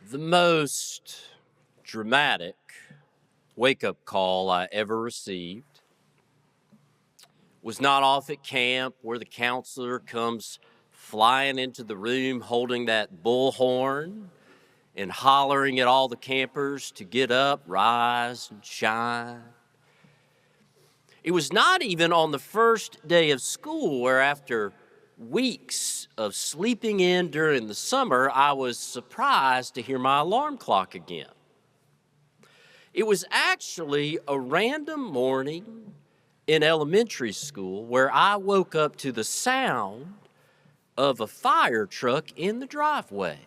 The most dramatic wake-up call I ever received was not off at camp where the counselor comes flying into the room holding that bullhorn and hollering at all the campers to get up, rise, and shine. It was not even on the first day of school where, after weeks of sleeping in during the summer, I was surprised to hear my alarm clock again. It was actually a random morning in elementary school where I woke up to the sound of a fire truck in the driveway.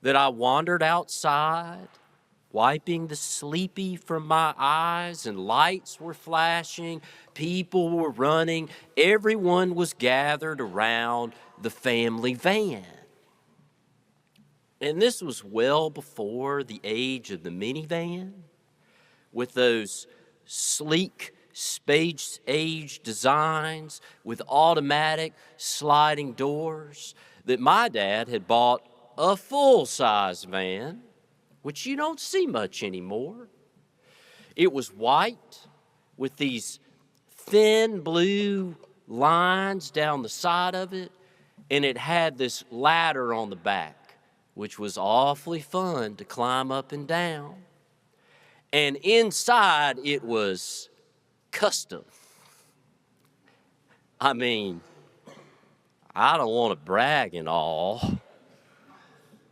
That I wandered outside, wiping the sleepy from my eyes, and lights were flashing, people were running, everyone was gathered around the family van. And this was well before the age of the minivan, with those sleek space-age designs with automatic sliding doors, that my dad had bought a full-size van, which you don't see much anymore. It was white with these thin blue lines down the side of it, and it had this ladder on the back, which was awfully fun to climb up and down. And inside it was custom. I mean, I don't want to brag and all,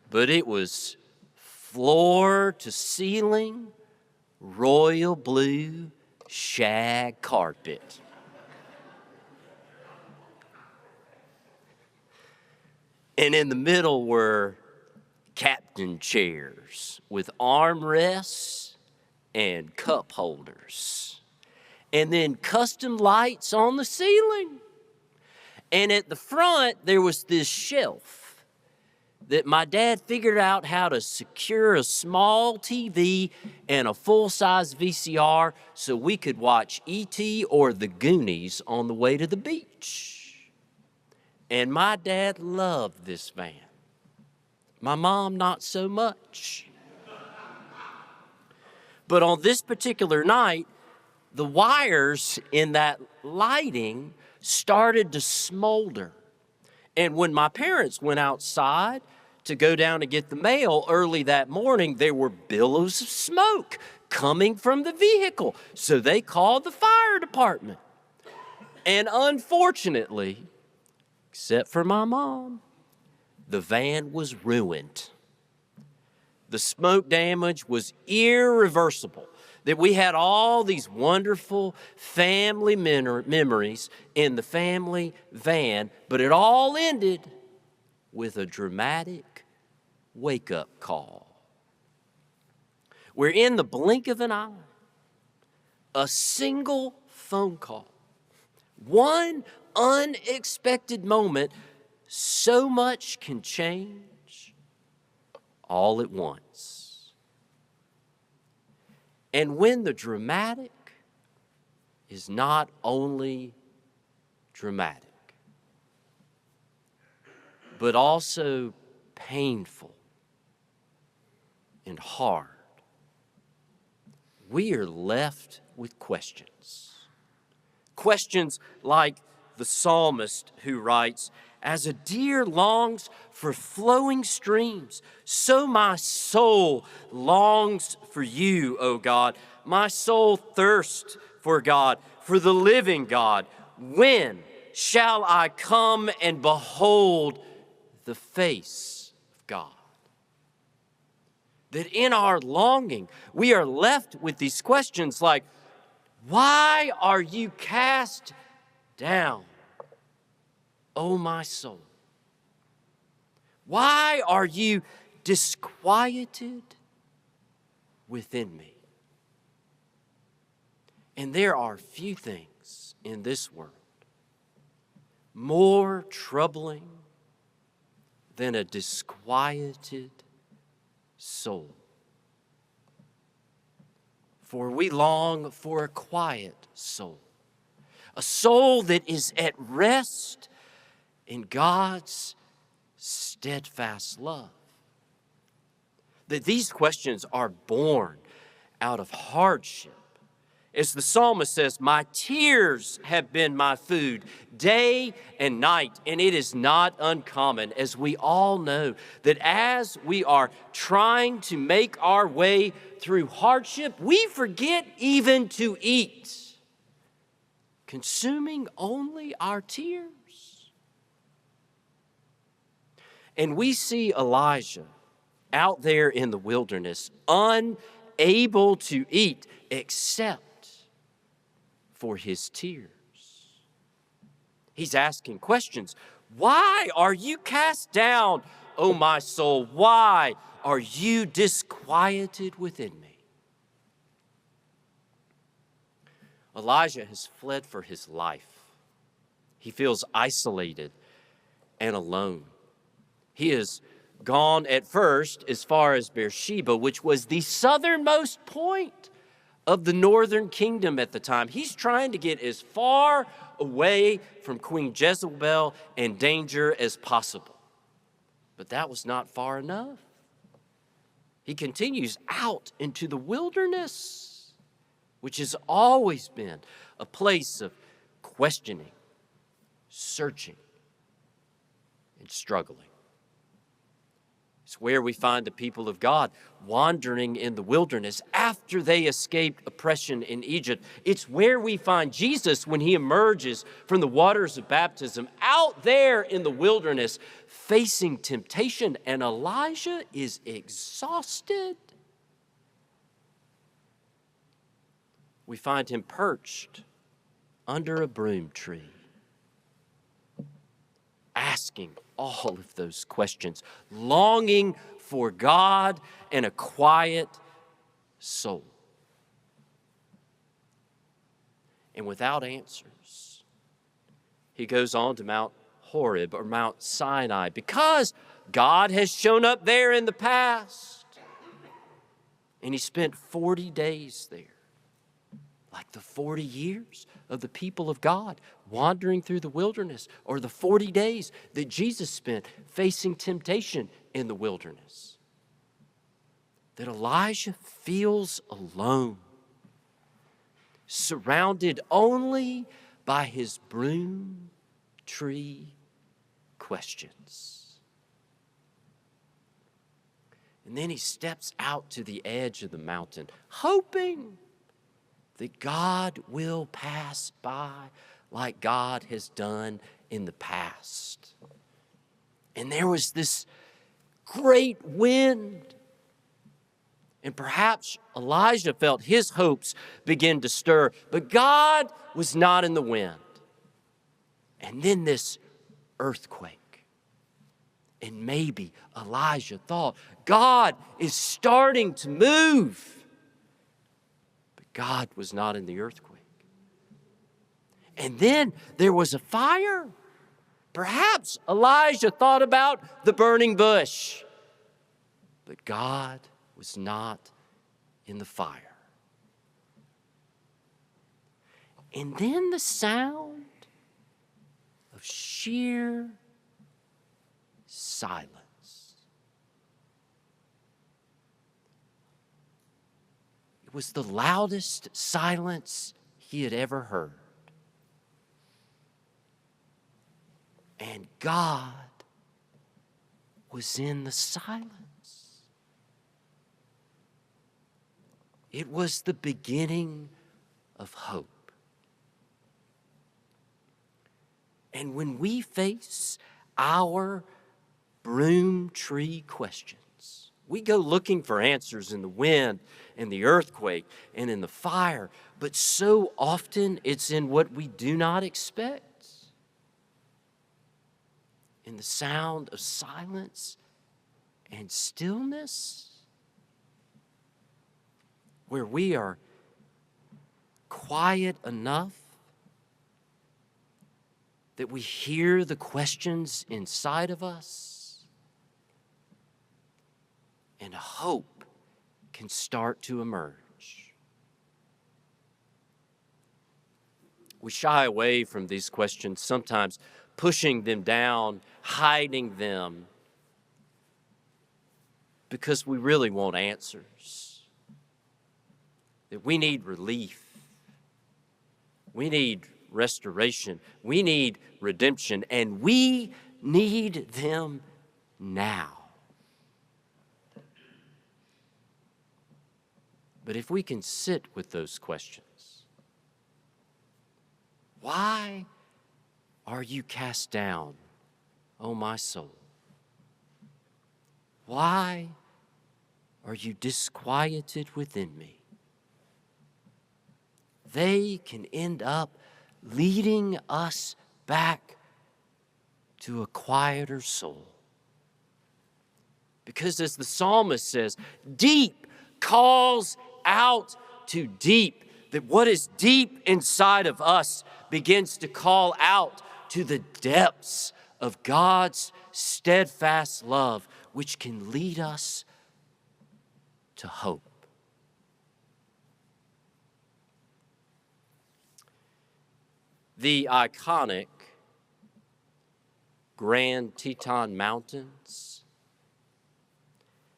but it was floor to ceiling, royal blue shag carpet. And in the middle were captain chairs with armrests and cup holders. And then custom lights on the ceiling. And at the front, there was this shelf that my dad figured out how to secure a small TV and a full-size VCR so we could watch E.T. or The Goonies on the way to the beach. And my dad loved this van. My mom, not so much. But on this particular night, the wires in that lighting started to smolder. And when my parents went outside to go down to get the mail early that morning, there were billows of smoke coming from the vehicle. So they called the fire department. And unfortunately, except for my mom, the van was ruined. The smoke damage was irreversible. That we had all these wonderful family memories in the family van, but it all ended with a dramatic wake-up call. Where in the blink of an eye, a single phone call, one unexpected moment, so much can change all at once. And when the dramatic is not only dramatic, but also painful and hard, we are left with questions. Questions like the psalmist who writes, "As a deer longs for flowing streams, so my soul longs for you, O God. My soul thirsts for God, for the living God. When shall I come and behold the face of God?" That in our longing, we are left with these questions like, why are you cast down, O my soul? Why are you disquieted within me? And there are few things in this world more troubling than a disquieted soul. For we long for a quiet soul, a soul that is at rest in God's steadfast love. that these questions are born out of hardship. As the psalmist says, my tears have been my food day and night. And it is not uncommon, as we all know, that as we are trying to make our way through hardship, we forget even to eat, consuming only our tears. And we see Elijah out there in the wilderness, unable to eat except for his tears. He's asking questions. Why are you cast down, O my soul? Why are you disquieted within me? Elijah has fled for his life. He feels isolated and alone. He has gone at first as far as Beersheba, which was the southernmost point of the northern kingdom at the time. He's trying to get as far away from Queen Jezebel and danger as possible. But that was not far enough. He continues out into the wilderness, which has always been a place of questioning, searching, and struggling. It's where we find the people of God wandering in the wilderness after they escaped oppression in Egypt. It's where we find Jesus when he emerges from the waters of baptism out there in the wilderness facing temptation, and Elijah is exhausted. We find him perched under a broom tree, asking all of those questions, longing for God and a quiet soul. And without answers, he goes on to Mount Horeb or Mount Sinai because God has shown up there in the past. And he spent 40 days there, like the 40 years of the people of God wandering through the wilderness, or the 40 days that Jesus spent facing temptation in the wilderness. That Elijah feels alone, surrounded only by his broom tree questions. And then he steps out to the edge of the mountain, hoping that God will pass by like God has done in the past. And there was this great wind. And perhaps Elijah felt his hopes begin to stir, but God was not in the wind. And then this earthquake. And maybe Elijah thought, God is starting to move. But God was not in the earthquake. And then there was a fire. Perhaps Elijah thought about the burning bush. But God was not in the fire. And then the sound of sheer silence. It was the loudest silence he had ever heard. And God was in the silence. It was the beginning of hope. And when we face our broom tree questions, we go looking for answers in the wind, in the earthquake, and in the fire. But so often it's in what we do not expect. In the sound of silence and stillness, where we are quiet enough that we hear the questions inside of us, and hope can start to emerge. We shy away from these questions, sometimes pushing them down, hiding them. because we really want answers. That we need relief. We need restoration. We need redemption. And we need them now. But if we can sit with those questions, why are you cast down, O my soul? Why are you disquieted within me? They can end up leading us back to a quieter soul. Because as the psalmist says, deep calls out to deep. That what is deep inside of us begins to call out to the depths of God's steadfast love, which can lead us to hope. The iconic Grand Teton Mountains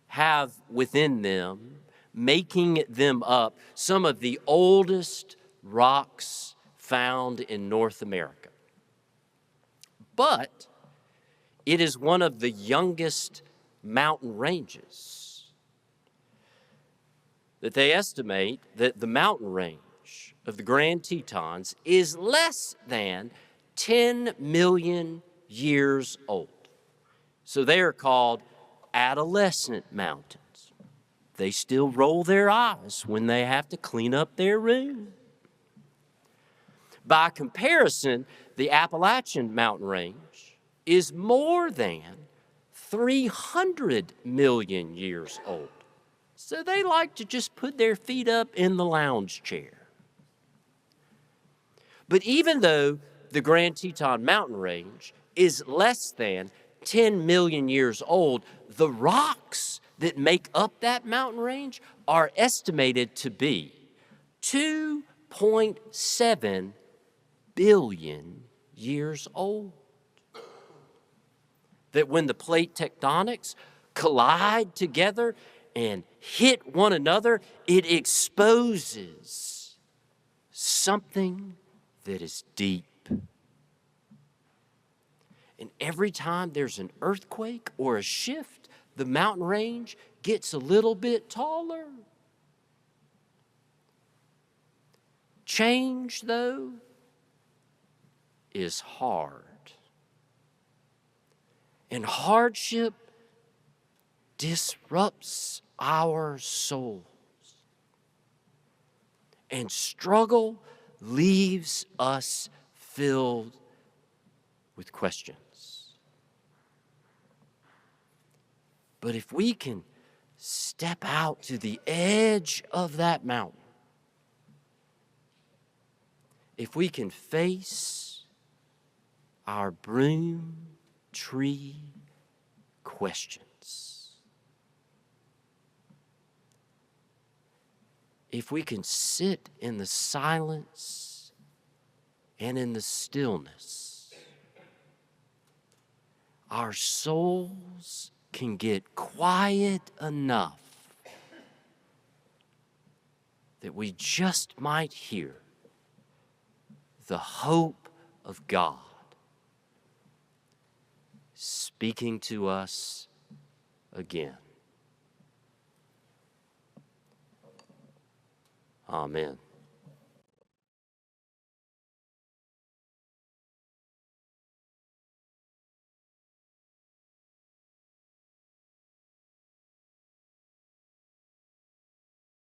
have within them, making them up, some of the oldest rocks found in North America. But it is one of the youngest mountain ranges. That they estimate that the mountain range of the Grand Tetons is less than 10 million years old. So they are called adolescent mountains. They still roll their eyes when they have to clean up their room. By comparison, the Appalachian mountain range is more than 300 million years old. So they like to just put their feet up in the lounge chair. But even though the Grand Teton mountain range is less than 10 million years old, the rocks that make up that mountain range are estimated to be 2.7 billion years old. That when the plate tectonics collide together and hit one another, it exposes something that is deep. And every time there's an earthquake or a shift, the mountain range gets a little bit taller. Change, though, is hard. And hardship disrupts our souls. And struggle leaves us filled with questions. But if we can step out to the edge of that mountain, if we can face our broom tree questions, if we can sit in the silence and in the stillness, our souls can get quiet enough that we just might hear the hope of God speaking to us again. Amen.